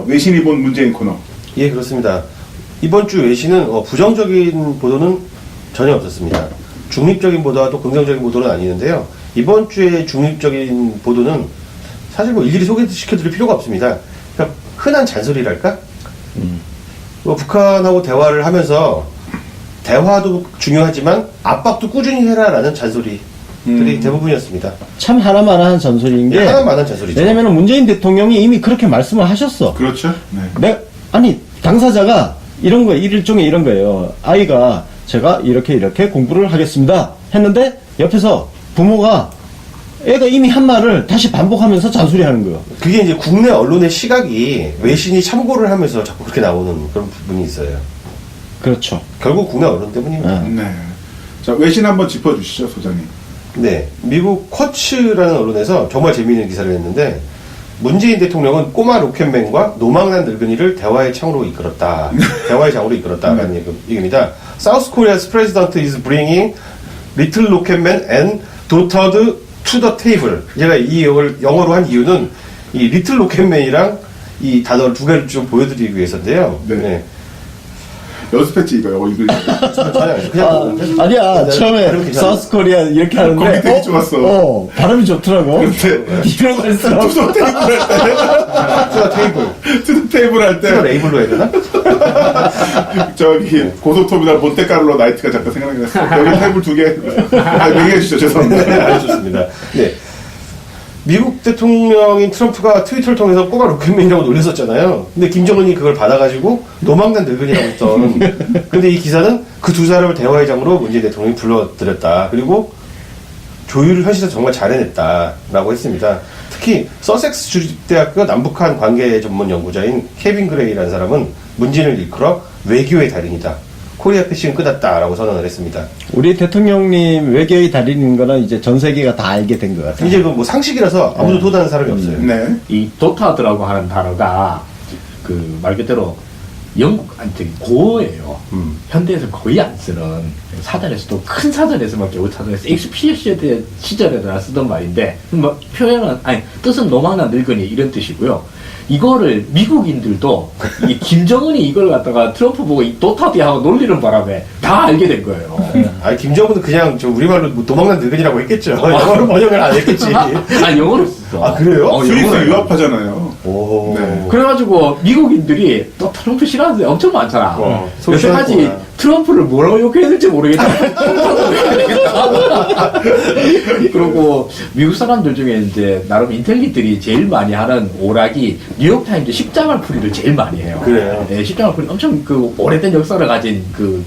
주시죠. 외신이 본 문재인 코너. 예, 그렇습니다. 이번 주 외신은 부정적인 보도는 전혀 없었습니다. 중립적인 보도와 또 긍정적인 보도는 아니는데요. 이번 주에 중립적인 보도는 사실 뭐 일일이 소개시켜드릴 필요가 없습니다. 그냥 흔한 잔소리랄까? 북한하고 대화를 하면서 대화도 중요하지만 압박도 꾸준히 해라라는 잔소리들이 대부분이었습니다. 참 하나만한 잔소리인 게 하나만한 잔소리죠. 왜냐면 문재인 대통령이 이미 그렇게 말씀을 하셨어. 그렇죠. 네. 아니 당사자가 이런 거 일종의 이런 거예요. 아이가 제가 이렇게 공부를 하겠습니다 했는데 옆에서 부모가 애가 이미 한 말을 다시 반복하면서 잔소리하는 거예요. 그게 이제 국내 언론의 시각이 외신이 참고를 하면서 자꾸 그렇게 나오는 그런 부분이 있어요. 그렇죠. 결국 국내 언론 때문입니다. 네. 자, 외신 한번 짚어주시죠, 소장님. 네, 미국 쿼츠라는 언론에서 정말 재미있는 기사를 냈는데 문재인 대통령은 꼬마 로켓맨과 노망난 늙은이를 대화의 창으로 이끌었다. 대화의 장으로 이끌었다라는 얘기입니다. South Korea's president is bringing little rocketman and daughter to the table. 제가 이 영어로 한 이유는 이 리틀 로켓맨이랑 이 단어 두 개를 좀 보여드리기 위해서인데요. 네. 연습했지 이거 읽을 때. 그냥 아니야 처음에 사우스 코리아 이렇게 하는데 거기 되게 좋았어. 발음이 좋더라고. 근데 이런 거 했어. 투더 테이블 할 때. 투더 테이블 할 때. 레이블로 해야 되나? 저기 고속터미널 몬테카를로 나이트가 잠깐 생각이 났어요. 여기 테이블 2개. 얘기해 주시죠. 죄송합니다. 네, 좋습니다. 네. 미국 대통령인 트럼프가 트위터를 통해서 꼬마 로켓맨이라고 놀렸었잖아요. 근데 김정은이 그걸 받아가지고 노망난 늙은이라고 했던. 근데 이 기사는 그 두 사람을 대화의 장으로 문재인 대통령이 불러들였다. 그리고 조율을 현실에서 정말 잘 해냈다라고 했습니다. 특히 서섹스 주립대학교 남북한 관계 전문 연구자인 케빈 그레이라는 사람은 문재인을 일컬어 외교의 달인이다. 코리아 패싱은 끝났다라고 선언을 했습니다. 우리 대통령님 외교의 달인인 거는 이제 전 세계가 다 알게 된 것 같아요. 이제 그 뭐 상식이라서 아무도 도다는 사람이 없어요. 네. 이 도타드라고 하는 단어가 그 말 그대로 영국 고어예요. 현대에서 거의 안 쓰는 사전에서도 큰 사전에서밖에 못 찾는 셰익스피어 시절에나 쓰던 말인데 뭐 표현은 뜻은 노망난 늙은이 이런 뜻이고요. 이거를 미국인들도 이 김정은이 이걸 갖다가 트럼프 보고 이 도타디하고 놀리는 바람에 다 알게 된 거예요. 아니 김정은은 그냥 저 우리말로 뭐 도망난 늙은이라고 했겠죠. 영어로 번역을 안 했겠지. 영어로 썼어. 아 그래요? 스위스 유학하잖아요. 오. 네. 그래가지고 미국인들이 또 트럼프 싫어하는 데 엄청 많잖아. 속 여태까지 시원했구나. 트럼프를 뭐라고 욕해야 될지 모르겠다. 트럼프라고 해야 되겠다. 그리고 미국 사람들 중에 이제 나름 인텔리들이 제일 많이 하는 오락이 뉴욕타임즈 십자말풀이를 제일 많이 해요. 그래요? 네, 십자말풀이 엄청 그 오래된 역사를 가진 그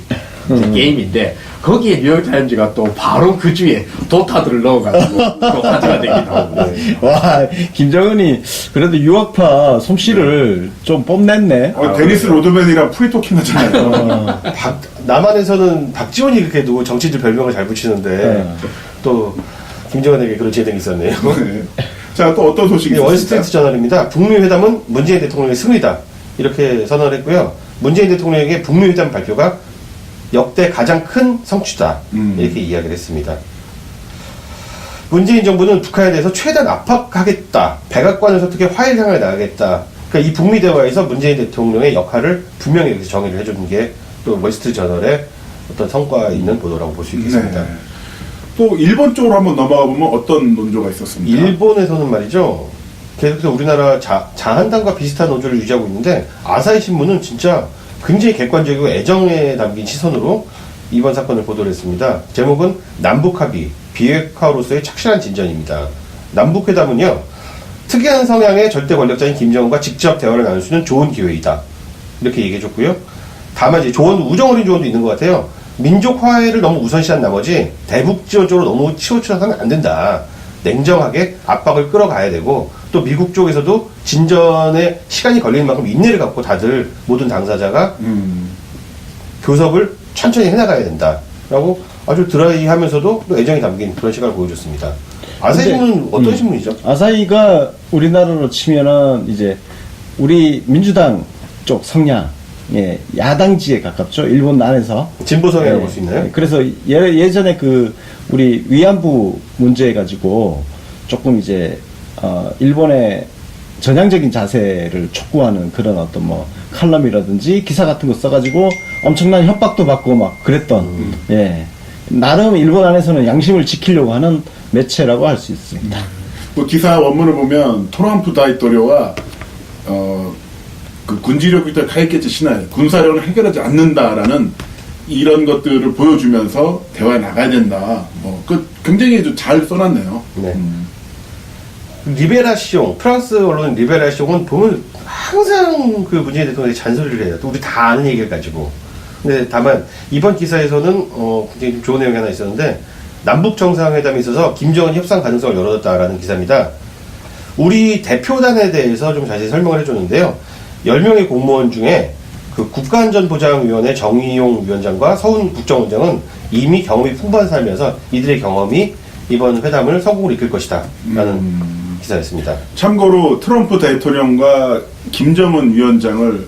게임인데 거기에 뉴욕타임즈가 또 바로 그 주에 도타들을 넣어가지고 도타즈가 되기도 하고. 와, 김정은이 그래도 유학파 솜씨를 좀 뽐냈네. 데니스 로드맨이랑 프리토킹 하잖아요. 남한에서는 박지원이 그렇게 누구 정치인들 별명을 잘 붙이는데 또 김정은에게 그런 재능이 있었네요. 네. 자, 또 어떤 소식이 있습니까? 월스트리트 저널입니다. 북미 회담은 문재인 대통령의 승리다. 이렇게 선언을 했고요. 문재인 대통령에게 북미 회담 발표가 역대 가장 큰 성취다. 이렇게 이야기를 했습니다. 문재인 정부는 북한에 대해서 최대한 압박하겠다. 백악관을 설득해 화해를 향해 나가겠다. 그러니까 이 북미 대화에서 문재인 대통령의 역할을 분명히 이렇게 정의를 해주는 게 또 월스트리트 저널의 어떤 성과 있는 보도라고 볼 수 있겠습니다. 네. 또 일본 쪽으로 한번 넘어가 보면 어떤 논조가 있었습니까? 일본에서는 말이죠. 계속해서 우리나라 자한당과 비슷한 논조를 유지하고 있는데 아사히 신문은 진짜 굉장히 객관적이고 애정에 담긴 시선으로 이번 사건을 보도를 했습니다. 제목은 남북합의, 비핵화로서의 착실한 진전입니다. 남북회담은요. 특이한 성향의 절대 권력자인 김정은과 직접 대화를 나눌 수 있는 좋은 기회이다. 이렇게 얘기해줬고요. 다만 이제 우정 어린 조언도 있는 것 같아요. 민족 화해를 너무 우선시한 나머지 대북 지원 쪽으로 너무 치우쳐서는 안 된다. 냉정하게 압박을 끌어가야 되고 또 미국 쪽에서도 진전에 시간이 걸리는 만큼 인내를 갖고 다들 모든 당사자가 교섭을 천천히 해나가야 된다라고 아주 드라이하면서도 또 애정이 담긴 그런 시각을 보여줬습니다. 아사히 신문은 어떤 신문이죠? 아사히가 우리나라로 치면은 이제 우리 민주당 쪽 성향 야당지에 가깝죠. 일본 안에서. 진보 성향을 볼 수 있나요? 그래서 예전에 그 우리 위안부 문제 가지고 조금 이제 일본의 전향적인 자세를 촉구하는 그런 어떤 뭐 칼럼이라든지 기사 같은 거 써가지고 엄청난 협박도 받고 막 그랬던 예 나름 일본 안에서는 양심을 지키려고 하는 매체라고 할 수 있습니다. 뭐 기사 원문을 보면 트럼프 다이토리오가 그 군지력부터 가했겠지 신하에 군사력을 해결하지 않는다라는 이런 것들을 보여주면서 대화에 나가야 된다. 그 굉장히 좀 잘 써놨네요. 네. 리베라시옹, 프랑스 언론 리베라시옹은 보면 항상 그 문재인 대통령이 잔소리를 해요. 또 우리 다 아는 얘기를 가지고. 근데 다만 이번 기사에서는 굉장히 좀 좋은 내용이 하나 있었는데 남북 정상회담에 있어서 김정은 협상 가능성을 열어뒀다라는 기사입니다. 우리 대표단에 대해서 좀 자세히 설명을 해줬는데요. 10명의 공무원 중에 그 국가안전보장위원회 정의용 위원장과 서훈 국정원장은 이미 경험이 풍부한 사람이어서 이들의 경험이 이번 회담을 성공으로 이끌 것이다 라는 기사였습니다. 참고로 트럼프 대통령과 김정은 위원장을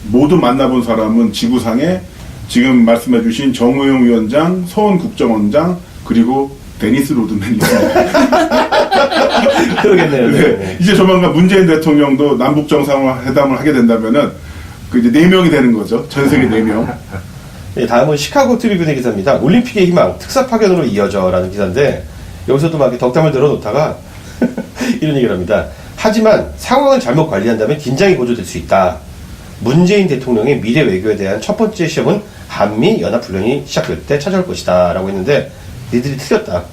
모두 만나본 사람은 지구상에 지금 말씀해주신 정의용 위원장, 서훈 국정원장, 그리고 데니스 로드맨이 있습니다. 그러겠네요. 네. 이제 조만간 문재인 대통령도 남북 정상회담을 하게 된다면은 그 이제 4명이 되는 거죠. 전 세계 4명. 네, 다음은 시카고 트리뷴의 기사입니다. 올림픽의 희망, 특사 파견으로 이어져라는 기사인데 여기서도 막 덕담을 늘어놓다가 이런 얘기를 합니다. 하지만 상황을 잘못 관리한다면 긴장이 고조될 수 있다. 문재인 대통령의 미래 외교에 대한 첫 번째 시험은 한미 연합훈련이 시작될 때 찾아올 것이다 라고 했는데 니들이 틀렸다.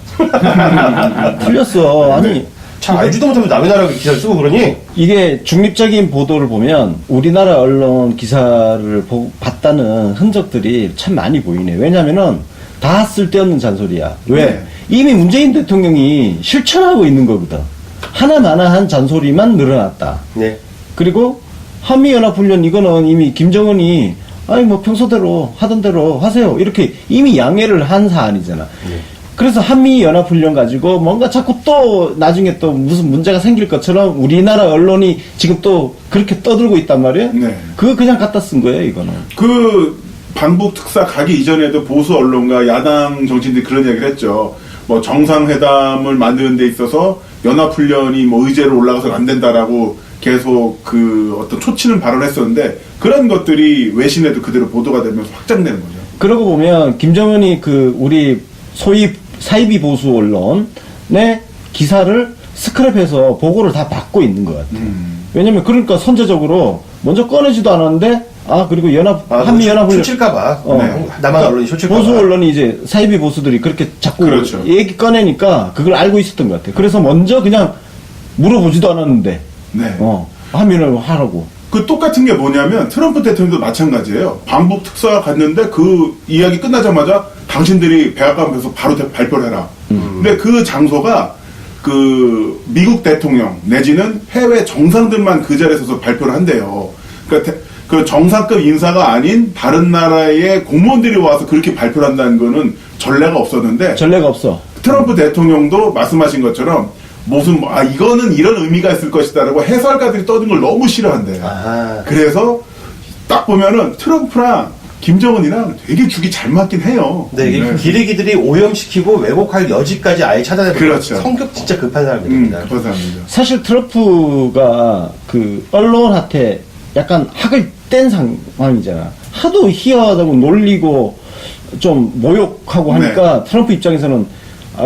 틀렸어. 아니 잘 알지도 못하면서 남의 나라 기사를 쓰고 그러니 이게 중립적인 보도를 보면 우리나라 언론 기사를 봤다는 흔적들이 참 많이 보이네. 왜냐면은 다 쓸데없는 잔소리야. 왜? 네. 이미 문재인 대통령이 실천하고 있는 거거든. 하나마나한 잔소리만 늘어났다. 네. 그리고 한미연합훈련 이거는 이미 김정은이 아니 뭐 평소대로 하던 대로 하세요. 이렇게 이미 양해를 한 사안이잖아. 그래서 한미연합훈련 가지고 뭔가 자꾸 또 나중에 또 무슨 문제가 생길 것처럼 우리나라 언론이 지금 또 그렇게 떠들고 있단 말이에요. 네. 그거 그냥 갖다 쓴 거예요, 이거는. 그 반북 특사 가기 이전에도 보수 언론과 야당 정치인들이 그런 얘기를 했죠. 뭐 정상회담을 만드는 데 있어서 연합훈련이 뭐 의제로 올라가서는 안 된다라고 계속 그 어떤 초치는 발언을 했었는데 그런 것들이 외신에도 그대로 보도가 되면서 확장되는 거죠. 그러고 보면 김정은이 그 우리 소위 사이비 보수 언론의 기사를 스크랩해서 보고를 다 받고 있는 것 같아요. 왜냐면 그러니까 선제적으로 먼저 꺼내지도 않았는데 그리고 한미연합훈련 쇼칠까봐 네. 남한 언론이 쇼칠까봐 보수 언론이 이제 사이비 보수들이 그렇게 자꾸 그렇죠. 얘기 꺼내니까 그걸 알고 있었던 것 같아요. 그래서 먼저 그냥 물어보지도 않았는데 네. 한미연합 하라고. 그 똑같은 게 뭐냐면 트럼프 대통령도 마찬가지예요. 반북 특사가 갔는데 그 이야기 끝나자마자 당신들이 백악관에서 바로 발표를 해라. 근데 그 장소가 그 미국 대통령 내지는 해외 정상들만 그 자리에 서서 발표를 한대요. 그러니까 그 정상급 인사가 아닌 다른 나라의 공무원들이 와서 그렇게 발표를 한다는 거는 전례가 없었는데 전례가 없어. 트럼프 대통령도 말씀하신 것처럼 무슨 이거는 이런 의미가 있을 것이다라고 해설가들이 떠든 걸 너무 싫어한대요. 아하. 그래서 딱 보면은 트럼프랑 김정은이랑 되게 죽이 잘 맞긴 해요. 네, 이게 기레기들이 오염시키고 왜곡할 여지까지 아예 차단해버리고 그렇죠. 성격 진짜 급한 사람들입니다. 그런 사람이죠. 사실 트럼프가 그 언론한테 약간 학을 뗀 상황이잖아. 하도 희화하다고 놀리고 좀 모욕하고 하니까 트럼프 입장에서는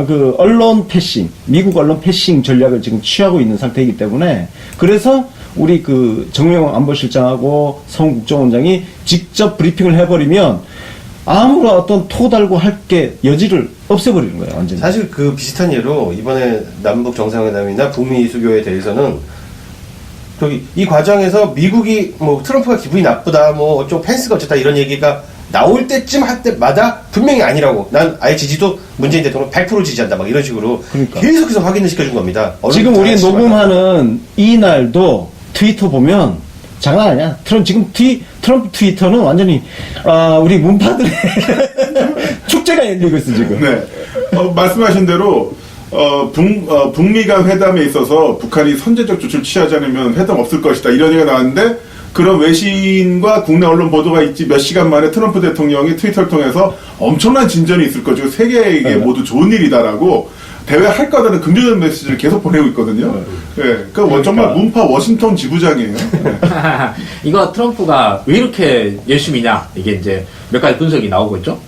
그 언론 패싱, 미국 언론 패싱 전략을 지금 취하고 있는 상태이기 때문에 그래서 우리 그 정의용 안보실장하고 서훈 국정원장이 직접 브리핑을 해버리면 아무런 어떤 토 달고 할 게 여지를 없애버리는 거예요, 완전히. 사실 그 비슷한 예로 이번에 남북 정상회담이나 북미 수교에 대해서는 이 과정에서 미국이 뭐 트럼프가 기분이 나쁘다, 뭐 좀 펜스가 어쨌다 이런 얘기가 나올 때쯤 할 때마다 분명히 아니라고. 난 아예 지지도 문재인 대통령 100% 지지한다. 막 이런 식으로 그러니까. 계속해서 확인을 시켜준 겁니다. 지금 우리 녹음하는 이 날도 트위터 보면 장난 아니야. 지금 트럼프 트위터는 완전히 우리 문파들의 축제가 열리고 있어 지금. 네. 말씀하신 대로 북미 간 회담에 있어서 북한이 선제적 조치를 취하지 않으면 회담 없을 것이다 이런 얘기가 나왔는데 그런 외신과 국내 언론 보도가 있지 몇 시간 만에 트럼프 대통령이 트위터를 통해서 엄청난 진전이 있을 것이고 세계에게 모두 좋은 일이다라고 대회 할 거다는 긍정적인 메시지를 계속 보내고 있거든요. 예, 그러니까 정말 문파 워싱턴 지부장이에요. 네. 이거 트럼프가 왜 이렇게 열심히냐? 이게 이제 몇 가지 분석이 나오고 있죠.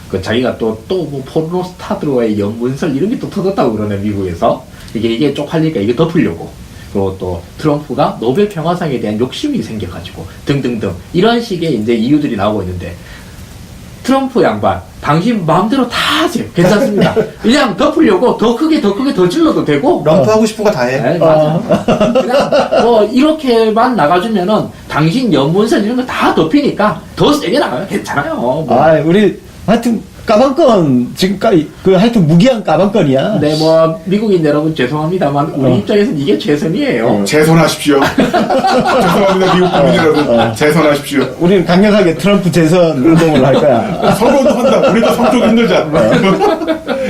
그 자기가 또 뭐 포르노 스타들과의 연문설 이런 게 또 터졌다고 그러네, 미국에서. 이게 쪽팔리니까 이게 덮으려고. 그리고 또 트럼프가 노벨 평화상에 대한 욕심이 생겨가지고 등등등 이런 식의 이제 이유들이 나오고 있는데 트럼프 양반 당신 마음대로 다 하세요. 괜찮습니다. 그냥 덮으려고 더 크게 더 질러도 되고 럼프 하고 싶은 거 다 해. 네, 맞아. 그냥 뭐 이렇게만 나가주면은 당신 연문설 이런 거 다 덮이니까 더 세게 나가요. 괜찮아요. 뭐. 우리 하여튼 까방권 지금까지 하여튼 무기한 까방권이야. 네, 뭐 미국인 여러분 죄송합니다만 우리 입장에서는 이게 최선이에요. 재선하십시오. 죄송합니다, 미국 국민 여러분. 재선하십시오. 우리는 강력하게 트럼프 재선 운동을 할 거야. 선거도 한다. 우리도 성적 힘들자.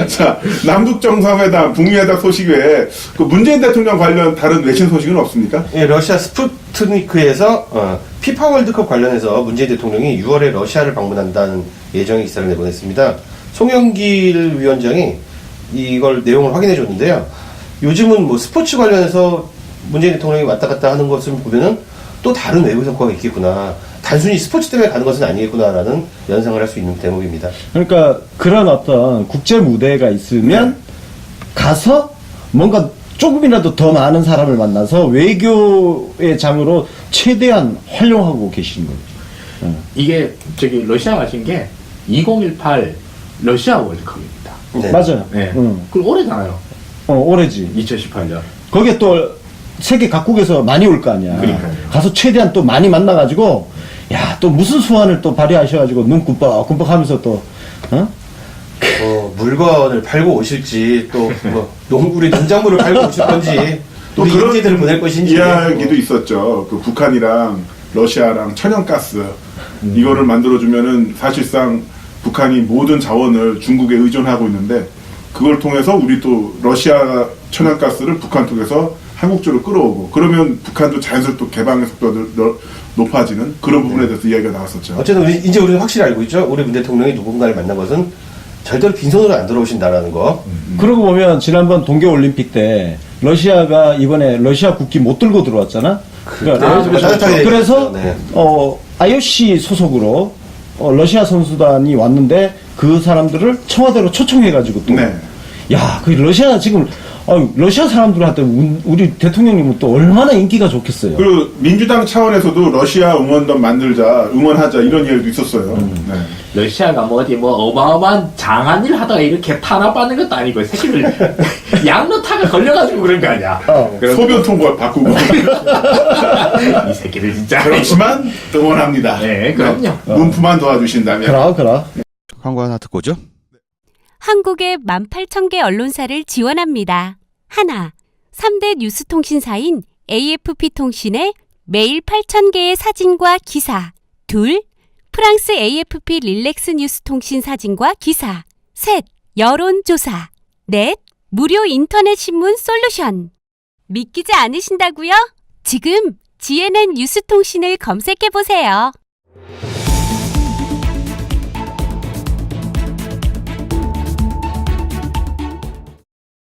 자, 남북 정상회담, 북미 회담 소식 외에 그 문재인 대통령 관련 다른 외신 소식은 없습니까? 예, 러시아 스푸트니크에서 피파 월드컵 관련해서 문재인 대통령이 6월에 러시아를 방문한다는 예정의 기사를 내보냈습니다. 송영길 위원장이 이걸 내용을 확인해 줬는데요. 요즘은 뭐 스포츠 관련해서 문재인 대통령이 왔다 갔다 하는 것을 보면은 또 다른 외부 성과가 있겠구나. 단순히 스포츠 때문에 가는 것은 아니겠구나라는 연상을 할 수 있는 대목입니다. 그러니까 그런 어떤 국제 무대가 있으면 가서 뭔가 조금이라도 더 많은 사람을 만나서 외교의 장으로 최대한 활용하고 계시는 거죠. 이게 러시아 가신 게 2018 러시아 월드컵입니다. 네. 맞아요. 네. 응. 그리고 올해잖아요. 올해지. 2018년. 거기에 또 세계 각국에서 많이 올 거 아니야. 그러니까요. 가서 최대한 또 많이 만나가지고, 야, 또 무슨 수완을 또 발휘하셔가지고 눈 끔뻑끔뻑 하면서 또, 물건을 팔고 오실지, 또, 우리 농작물을 팔고 오실 건지, 또 우리 그런 인재들을 보낼 것인지. 이야기도 있었죠. 그 북한이랑 러시아랑 천연가스 이거를 만들어주면은 사실상 북한이 모든 자원을 중국에 의존하고 있는데 그걸 통해서 우리 또 러시아 천연가스를 북한 쪽에서 한국 쪽으로 끌어오고 그러면 북한도 자연스럽게 또 개방의 속도가 높아지는 그런 부분에 대해서 이야기가 나왔었죠. 어쨌든 이제 우리는 확실히 알고 있죠. 우리 문 대통령이 누군가를 만난 것은 절대로 빈손으로 안 들어오신다라는 거. 그러고 보면 지난번 동계올림픽 때 러시아가 이번에 러시아 국기 못 들고 들어왔잖아. 따뜻하게 그래서 네. IOC 소속으로 러시아 선수단이 왔는데 그 사람들을 청와대로 초청해가지고 또. 네. 야, 그 러시아 지금 러시아 사람들한테 우리 대통령님은 또 얼마나 인기가 좋겠어요. 그리고 민주당 차원에서도 러시아 응원단 만들자, 응원하자 이런 이야기도 있었어요. 네. 러시아가 뭐 어마어마한 장한 일 하다가 이렇게 탄압받는 것도 아니고 새끼를 양로타가 걸려가지고 그런 거 아니야. 소변 통보 바꾸고. 이 새끼들 진짜. 그렇지만 응원합니다. 네, 그럼요. 문프만 도와주신다면. 그라. 광고 하나 듣고 오죠? 한국의 18,000개 언론사를 지원합니다. 하나, 3대 뉴스통신사인 AFP통신의 매일 8,000개의 사진과 기사. 둘, 프랑스 AFP 릴렉스 뉴스통신 사진과 기사. 셋, 여론조사. 넷, 무료 인터넷 신문 솔루션. 믿기지 않으신다고요? 지금 GNN 뉴스통신을 검색해보세요.